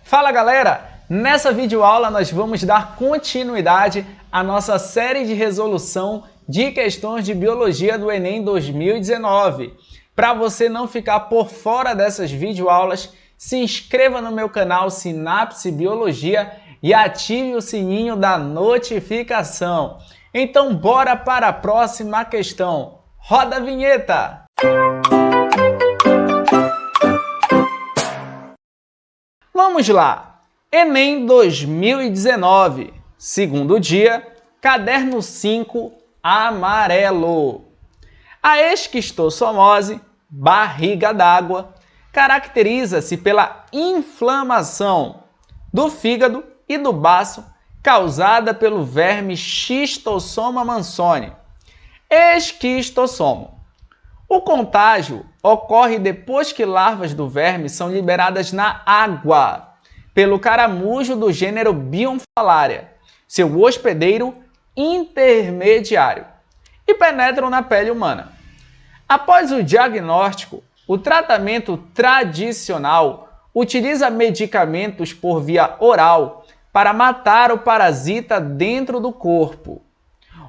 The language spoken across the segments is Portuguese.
Fala galera! Nessa videoaula nós vamos dar continuidade à nossa série de resolução de questões de biologia do Enem 2019. Para você não ficar por fora dessas videoaulas, se inscreva no meu canal Sinapse Biologia e ative o sininho da notificação. Então bora para a próxima questão. Roda a vinheta! Vamos lá! Enem 2019, segundo dia, caderno 5, amarelo. A esquistossomose, barriga d'água, caracteriza-se pela inflamação do fígado e do baço causada pelo verme Schistosoma mansoni. Esquistossomo. O contágio ocorre depois que larvas do verme são liberadas na água pelo caramujo do gênero Bionfalaria, seu hospedeiro intermediário, e penetram na pele humana. Após o diagnóstico, o tratamento tradicional utiliza medicamentos por via oral para matar o parasita dentro do corpo.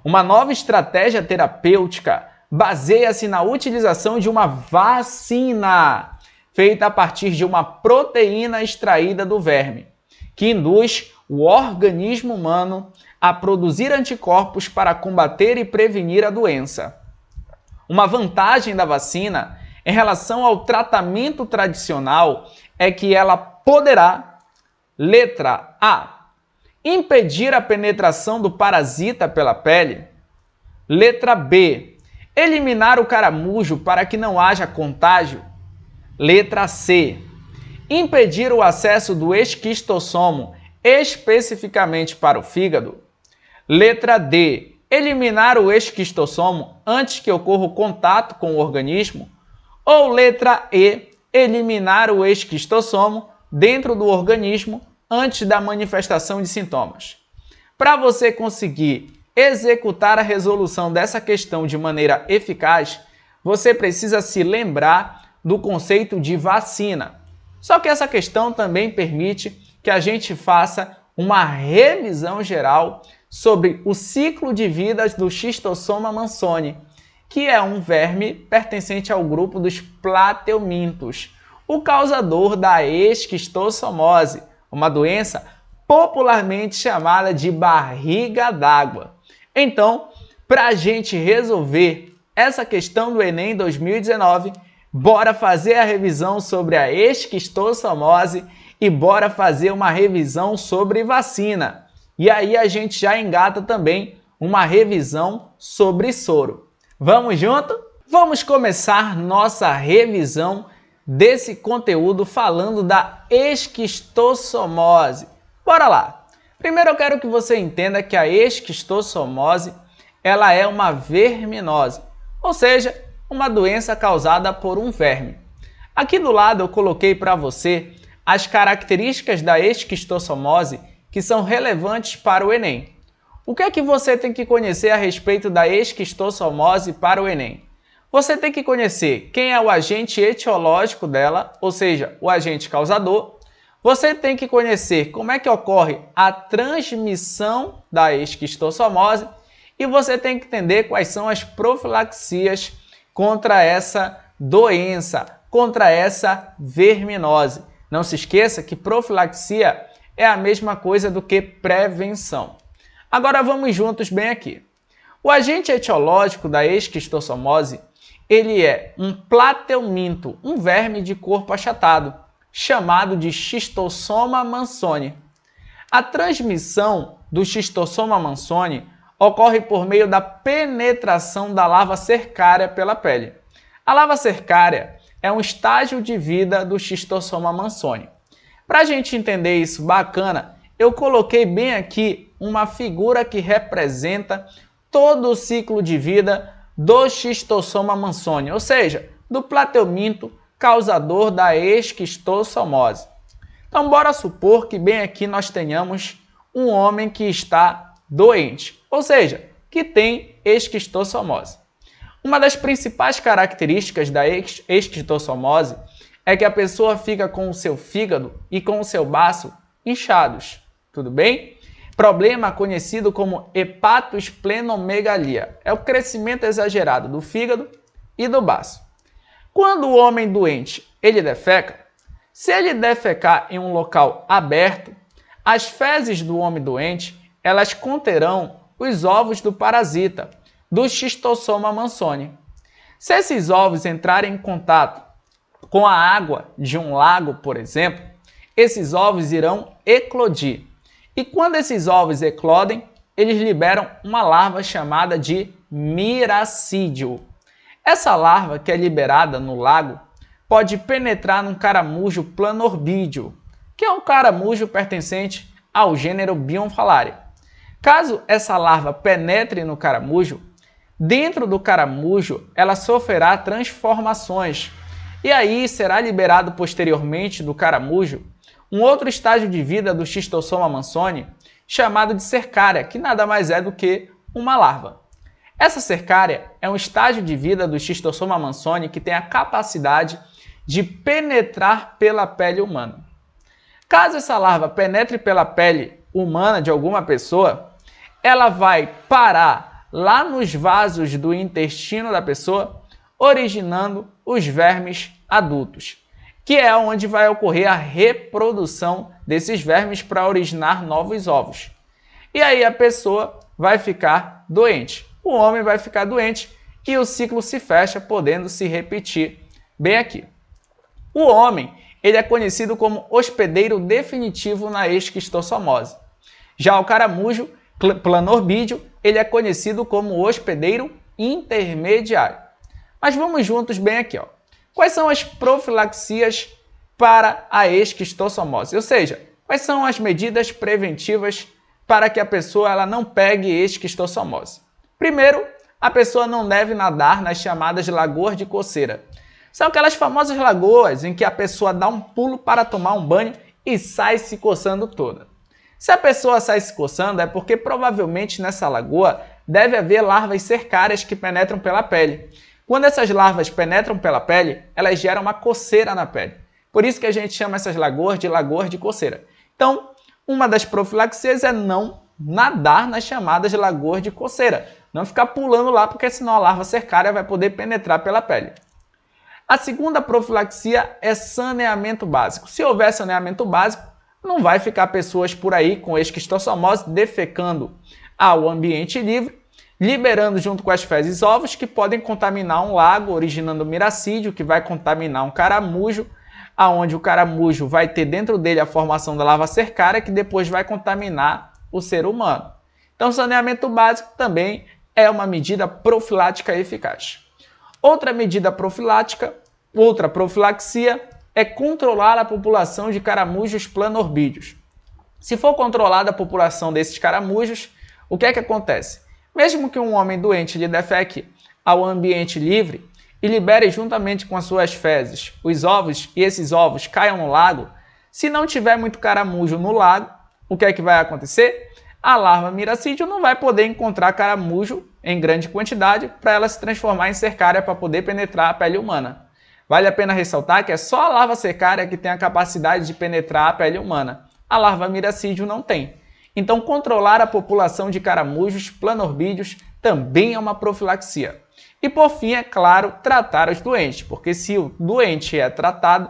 Uma nova estratégia terapêutica baseia-se na utilização de uma vacina feita a partir de uma proteína extraída do verme, que induz o organismo humano a produzir anticorpos para combater e prevenir a doença. Uma vantagem da vacina em relação ao tratamento tradicional é que ela poderá, letra A, impedir a penetração do parasita pela pele, letra B, eliminar o caramujo para que não haja contágio, letra C, impedir o acesso do esquistossomo especificamente para o fígado, letra D, eliminar o esquistossomo antes que ocorra o contato com o organismo, ou letra E, eliminar o esquistossomo dentro do organismo antes da manifestação de sintomas. Para você conseguir executar a resolução dessa questão de maneira eficaz, você precisa se lembrar do conceito de vacina. Só que essa questão também permite que a gente faça uma revisão geral sobre o ciclo de vida do Schistosoma mansoni, que é um verme pertencente ao grupo dos plateumintos, o causador da esquistossomose, uma doença popularmente chamada de barriga d'água. Então, para a gente resolver essa questão do Enem 2019, bora fazer a revisão sobre a esquistossomose e bora fazer uma revisão sobre vacina. E aí a gente já engata também uma revisão sobre soro. Vamos junto? Vamos começar nossa revisão desse conteúdo falando da esquistossomose. Bora lá! Primeiro eu quero que você entenda que a esquistossomose ela é uma verminose, ou seja, uma doença causada por um verme. Aqui do lado eu coloquei para você as características da esquistossomose que são relevantes para o Enem. O que é que você tem que conhecer a respeito da esquistossomose para o Enem? Você tem que conhecer quem é o agente etiológico dela, ou seja, o agente causador. Você tem que conhecer como é que ocorre a transmissão da esquistossomose e você tem que entender quais são as profilaxias contra essa doença, contra essa verminose. Não se esqueça que profilaxia é a mesma coisa do que prevenção. Agora vamos juntos bem aqui. O agente etiológico da esquistossomose, ele é um plateuminto, um verme de corpo achatado, chamado de Schistosoma mansoni. A transmissão do Schistosoma mansoni ocorre por meio da penetração da larva cercária pela pele. A larva cercária é um estágio de vida do Schistosoma mansoni. Para a gente entender isso bacana, eu coloquei bem aqui uma figura que representa todo o ciclo de vida do Schistosoma mansoni, ou seja, do plateuminto causador da esquistossomose. Então, bora supor que bem aqui nós tenhamos um homem que está doente, ou seja, que tem esquistossomose. Uma das principais características da esquistossomose é que a pessoa fica com o seu fígado e com o seu baço inchados, tudo bem? Problema conhecido como hepatosplenomegalia. É o crescimento exagerado do fígado e do baço. Quando o homem doente, ele defeca, se ele defecar em um local aberto, as fezes do homem doente, elas conterão os ovos do parasita, do Schistosoma mansoni. Se esses ovos entrarem em contato com a água de um lago, por exemplo, esses ovos irão eclodir. E quando esses ovos eclodem, eles liberam uma larva chamada de miracídio. Essa larva que é liberada no lago pode penetrar num caramujo planorbídeo, que é um caramujo pertencente ao gênero Bionfalaria. Caso essa larva penetre no caramujo, dentro do caramujo ela sofrerá transformações e aí será liberado posteriormente do caramujo um outro estágio de vida do Schistosoma mansoni chamado de cercária, que nada mais é do que uma larva. Essa cercária é um estágio de vida do Schistosoma mansoni que tem a capacidade de penetrar pela pele humana. Caso essa larva penetre pela pele humana de alguma pessoa, ela vai parar lá nos vasos do intestino da pessoa, originando os vermes adultos, que é onde vai ocorrer a reprodução desses vermes para originar novos ovos. E aí a pessoa vai ficar doente. O homem vai ficar doente e o ciclo se fecha, podendo se repetir bem aqui. O homem, ele é conhecido como hospedeiro definitivo na esquistossomose. Já o caramujo planorbídeo, ele é conhecido como hospedeiro intermediário. Mas vamos juntos bem aqui, ó. Quais são as profilaxias para a esquistossomose? Ou seja, quais são as medidas preventivas para que a pessoa ela não pegue esquistossomose? Primeiro, a pessoa não deve nadar nas chamadas lagoas de coceira. São aquelas famosas lagoas em que a pessoa dá um pulo para tomar um banho e sai se coçando toda. Se a pessoa sai se coçando é porque provavelmente nessa lagoa deve haver larvas cercárias que penetram pela pele. Quando essas larvas penetram pela pele, elas geram uma coceira na pele. Por isso que a gente chama essas lagoas de coceira. Então, uma das profilaxias é não nadar nas chamadas lagoas de coceira. Não ficar pulando lá, porque senão a larva cercária vai poder penetrar pela pele. A segunda profilaxia é saneamento básico. Se houver saneamento básico, não vai ficar pessoas por aí com esquistossomose defecando ao ambiente livre, liberando junto com as fezes ovos que podem contaminar um lago, originando miracídio, que vai contaminar um caramujo, aonde o caramujo vai ter dentro dele a formação da larva cercária, que depois vai contaminar o ser humano. Então, saneamento básico também é uma medida profilática eficaz. Outra medida profilática, outra profilaxia, é controlar a população de caramujos planorbídeos. Se for controlada a população desses caramujos, o que é que acontece? Mesmo que um homem doente lhe defeque ao ambiente livre e libere juntamente com as suas fezes os ovos e esses ovos caiam no lago, se não tiver muito caramujo no lago, o que é que vai acontecer? A larva miracídio não vai poder encontrar caramujo em grande quantidade para ela se transformar em cercária para poder penetrar a pele humana. Vale a pena ressaltar que é só a larva cercária que tem a capacidade de penetrar a pele humana. A larva miracídio não tem. Então, controlar a população de caramujos planorbídeos também é uma profilaxia. E, por fim, é claro, tratar os doentes, porque se o doente é tratado,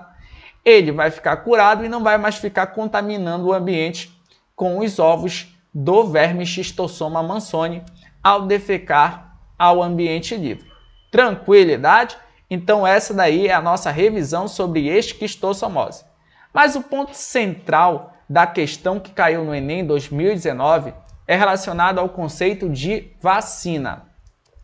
ele vai ficar curado e não vai mais ficar contaminando o ambiente com os ovos do verme Schistosoma mansoni ao defecar ao ambiente livre. Tranquilidade? Então essa daí é a nossa revisão sobre esquistossomose. Mas o ponto central da questão que caiu no Enem 2019 é relacionado ao conceito de vacina.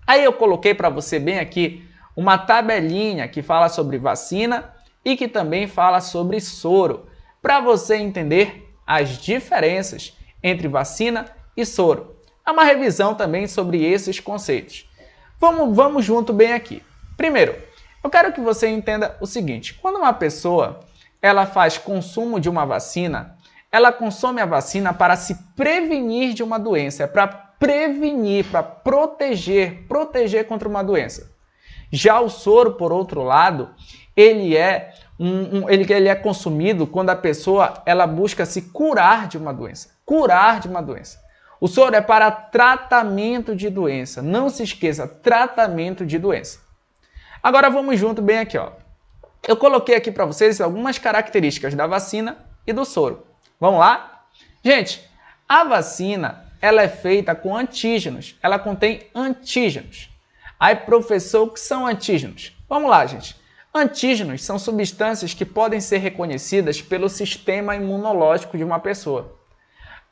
Aí eu coloquei para você bem aqui uma tabelinha que fala sobre vacina e que também fala sobre soro, para você entender as diferenças entre vacina e soro. É uma revisão também sobre esses conceitos. Vamos junto bem aqui. Primeiro, eu quero que você entenda o seguinte: quando uma pessoa ela faz consumo de uma vacina, ela consome a vacina para se prevenir de uma doença, para prevenir, para proteger contra uma doença. Já o soro, por outro lado, ele é ele é consumido quando a pessoa ela busca se curar de uma doença. Curar de uma doença. O soro é para tratamento de doença. Não se esqueça, tratamento de doença. Agora vamos junto bem aqui, ó. Eu coloquei aqui para vocês algumas características da vacina e do soro. Vamos lá? Gente, a vacina ela é feita com antígenos. Ela contém antígenos. Aí, professor, o que são antígenos? Vamos lá, gente. Antígenos são substâncias que podem ser reconhecidas pelo sistema imunológico de uma pessoa.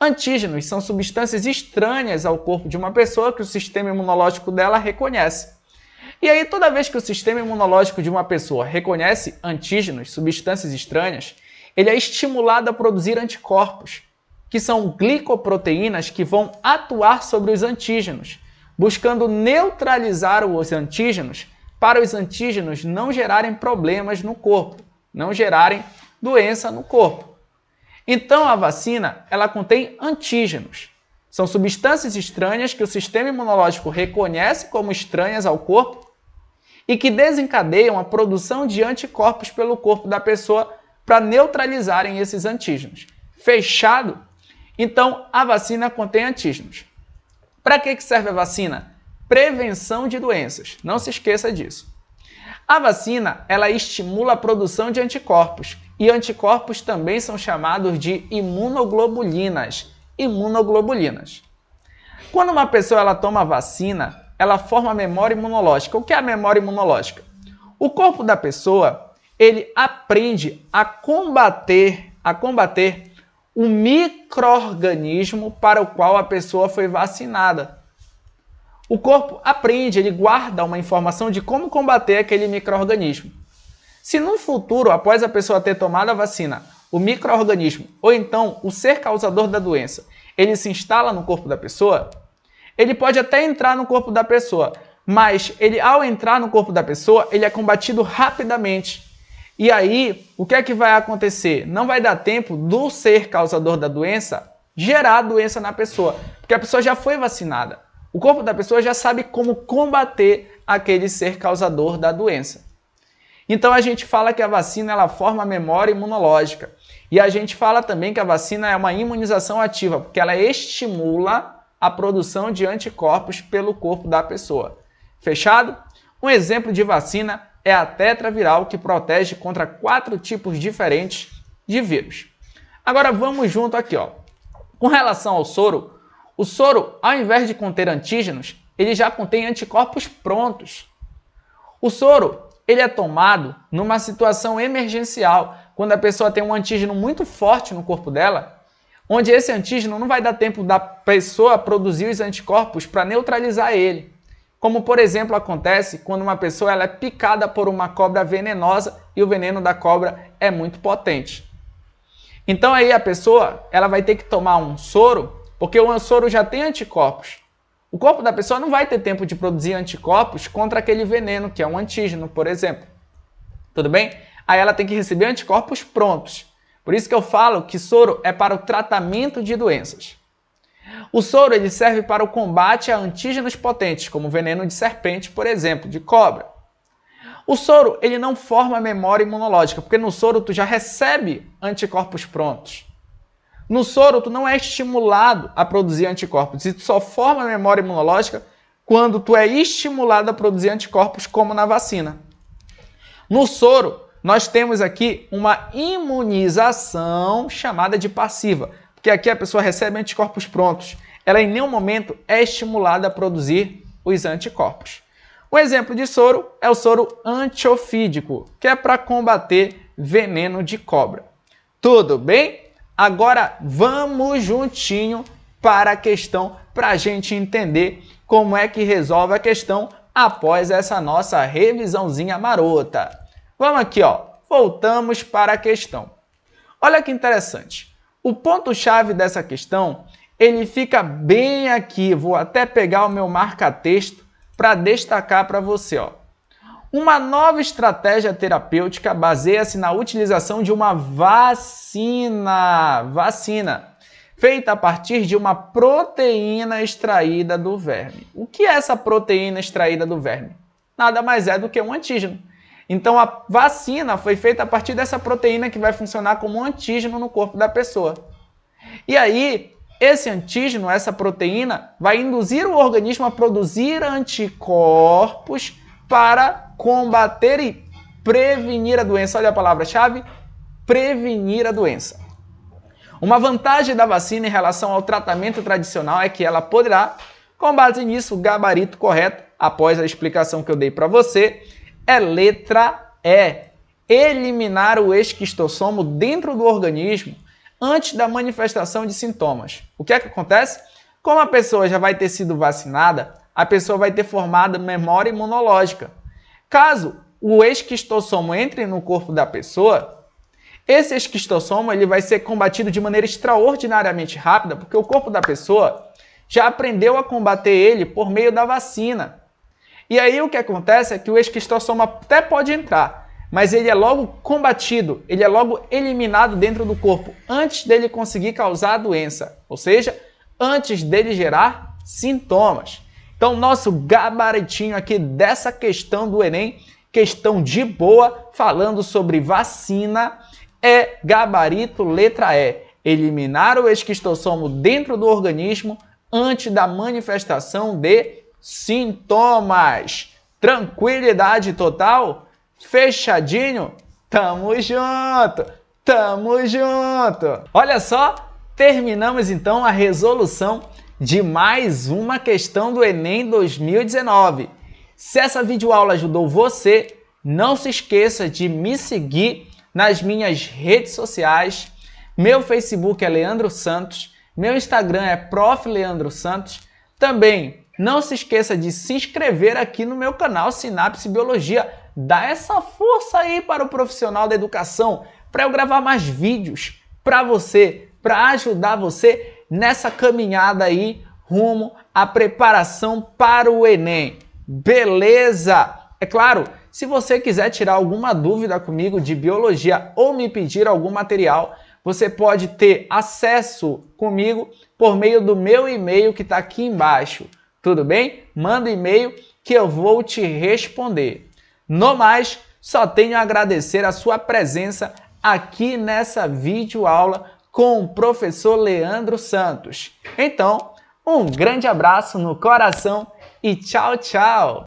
Antígenos são substâncias estranhas ao corpo de uma pessoa que o sistema imunológico dela reconhece. E aí, toda vez que o sistema imunológico de uma pessoa reconhece antígenos, substâncias estranhas, ele é estimulado a produzir anticorpos, que são glicoproteínas que vão atuar sobre os antígenos, buscando neutralizar os antígenos para os antígenos não gerarem problemas no corpo, não gerarem doença no corpo. Então, a vacina, ela contém antígenos. São substâncias estranhas que o sistema imunológico reconhece como estranhas ao corpo e que desencadeiam a produção de anticorpos pelo corpo da pessoa para neutralizarem esses antígenos. Fechado? Então, a vacina contém antígenos. Para que serve a vacina? Prevenção de doenças. Não se esqueça disso. A vacina, ela estimula a produção de anticorpos. E anticorpos também são chamados de imunoglobulinas. Imunoglobulinas. Quando uma pessoa ela toma vacina, ela forma memória imunológica. O que é a memória imunológica? O corpo da pessoa, ele aprende a combater o micro-organismo para o qual a pessoa foi vacinada. O corpo aprende, ele guarda uma informação de como combater aquele micro-organismo. Se no futuro, após a pessoa ter tomado a vacina, o micro-organismo, ou então o ser causador da doença, ele se instala no corpo da pessoa, ele pode até entrar no corpo da pessoa, mas ele, ao entrar no corpo da pessoa, ele é combatido rapidamente. E aí, o que é que vai acontecer? Não vai dar tempo do ser causador da doença gerar a doença na pessoa, porque a pessoa já foi vacinada. O corpo da pessoa já sabe como combater aquele ser causador da doença. Então a gente fala que a vacina ela forma a memória imunológica. E a gente fala também que a vacina é uma imunização ativa, porque ela estimula a produção de anticorpos pelo corpo da pessoa. Fechado? Um exemplo de vacina é a tetraviral, que protege contra 4 tipos diferentes de vírus. Agora vamos junto aqui, ó. Com relação ao soro, o soro, ao invés de conter antígenos, ele já contém anticorpos prontos. O soro, ele é tomado numa situação emergencial, quando a pessoa tem um antígeno muito forte no corpo dela, onde esse antígeno não vai dar tempo da pessoa produzir os anticorpos para neutralizar ele. Como, por exemplo, acontece quando uma pessoa ela é picada por uma cobra venenosa e o veneno da cobra é muito potente. Então aí a pessoa ela vai ter que tomar um soro, porque o soro já tem anticorpos. O corpo da pessoa não vai ter tempo de produzir anticorpos contra aquele veneno, que é um antígeno, por exemplo. Tudo bem? Aí ela tem que receber anticorpos prontos. Por isso que eu falo que soro é para o tratamento de doenças. O soro ele serve para o combate a antígenos potentes, como veneno de serpente, por exemplo, de cobra. O soro ele não forma memória imunológica, porque no soro tu já recebe anticorpos prontos. No soro, tu não é estimulado a produzir anticorpos. E tu só forma memória imunológica quando tu é estimulado a produzir anticorpos, como na vacina. No soro, nós temos aqui uma imunização chamada de passiva, porque aqui a pessoa recebe anticorpos prontos. Ela em nenhum momento é estimulada a produzir os anticorpos. Um exemplo de soro é o soro antiofídico, que é para combater veneno de cobra. Tudo bem? Agora vamos juntinho para a questão, para a gente entender como é que resolve a questão após essa nossa revisãozinha marota. Vamos aqui, ó. Voltamos para a questão. Olha que interessante. O ponto-chave dessa questão, ele fica bem aqui. Vou até pegar o meu marca-texto para destacar para você, ó. Uma nova estratégia terapêutica baseia-se na utilização de uma vacina feita a partir de uma proteína extraída do verme. O que é essa proteína extraída do verme? Nada mais é do que um antígeno. Então a vacina foi feita a partir dessa proteína que vai funcionar como um antígeno no corpo da pessoa. E aí, esse antígeno, essa proteína, vai induzir o organismo a produzir anticorpos para combater e prevenir a doença. Olha a palavra-chave, prevenir a doença. Uma vantagem da vacina em relação ao tratamento tradicional é que ela poderá, com base nisso, o gabarito correto, após a explicação que eu dei para você, é letra E. Eliminar o esquistossomo dentro do organismo antes da manifestação de sintomas. O que é que acontece? Como a pessoa já vai ter sido vacinada, a pessoa vai ter formado memória imunológica. Caso o esquistossomo entre no corpo da pessoa, esse esquistossomo ele vai ser combatido de maneira extraordinariamente rápida, porque o corpo da pessoa já aprendeu a combater ele por meio da vacina. E aí o que acontece é que o esquistossomo até pode entrar, mas ele é logo combatido, ele é logo eliminado dentro do corpo, antes dele conseguir causar a doença, ou seja, antes dele gerar sintomas. Então, nosso gabaritinho aqui dessa questão do Enem, questão de boa, falando sobre vacina, é gabarito letra E. Eliminar o esquistossomo dentro do organismo antes da manifestação de sintomas. Tranquilidade total? Fechadinho? Tamo junto! Tamo junto! Olha só, terminamos então a resolução de mais uma questão do Enem 2019. Se essa videoaula ajudou você, não se esqueça de me seguir nas minhas redes sociais. Meu Facebook é Leandro Santos, meu Instagram é Prof. Leandro Santos. Também não se esqueça de se inscrever aqui no meu canal Sinapse Biologia. Dá essa força aí para o profissional da educação, para eu gravar mais vídeos para você, para ajudar você nessa caminhada aí rumo à preparação para o Enem. Beleza? É claro, se você quiser tirar alguma dúvida comigo de biologia ou me pedir algum material, você pode ter acesso comigo por meio do meu e-mail que está aqui embaixo. Tudo bem? Manda e-mail que eu vou te responder. No mais, só tenho a agradecer a sua presença aqui nessa videoaula com o professor Leandro Santos. Então, um grande abraço no coração e tchau, tchau!